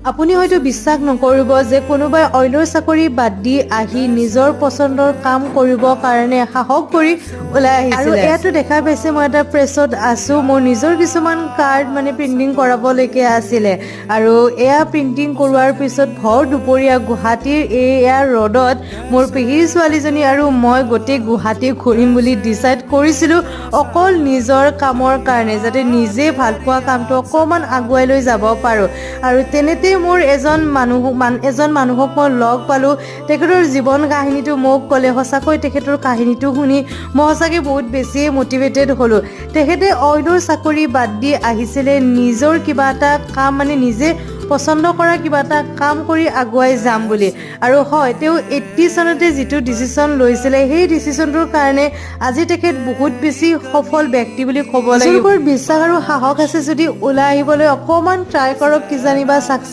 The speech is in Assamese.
আপুনি হয়তো বিশ্বাস নকৰিব যে কোনোবাই অইলৰ চাকৰি বাদ দি আহি নিজৰ পছন্দৰ কাম কৰিবৰ কাৰণে সাহস কৰি ওলাই আহিছিল। আৰু এয়াতো দেখা পাইছে মই এটা প্ৰেছত আছো, মোৰ নিজৰ কিছুমান কাৰ্ড প্ৰিণ্টিং কৰাবলৈকে আছিলে আৰু এয়া প্ৰিণ্টিং কৰোৱাৰ পিছত ভৰ দুপৰীয়া গুৱাহাটীৰ এয়া ৰ'দত মোৰ পেহীৰ ছোৱালীজনী আৰু মই গোটেই গুৱাহাটী ঘূৰিম বুলি ডিচাইড কৰিছিলোঁ অকল নিজৰ কামৰ কাৰণে, যাতে নিজে ভাল পোৱা কামটো অকণমান আগুৱাই লৈ যাব পাৰোঁ। আৰু তেনেতে মোৰ এজন মানুহক মই লগ পালোঁ, তেখেতৰ জীৱন কাহিনীটো মোক ক'লে। সঁচাকৈ তেখেতৰ কাহিনীটো শুনি মই সঁচাকৈ বহুত বেছিয়ে মটিভেটেড হ'লোঁ। তেখেতে অইলৰ চাকৰি বাদ দি আহিছিলে নিজৰ কিবা এটা কাম, নিজে পচন্দ কৰা কিবা এটা কাম কৰি আগুৱাই যাম বুলি। আৰু হয়, তেওঁ 80 চনতে যিটো ডিচিশ্যন লৈছিলে সেই ডিচিশ্যনটোৰ কাৰণে আজি তেখেত বহুত বেছি সফল ব্যক্তি বুলি ক'ব লাগিব। বিশ্বাস আৰু সাহস আছে যদি ওলাই আহিবলৈ অকণমান ট্ৰাই কৰক, কিজানিবা ছাকচেছ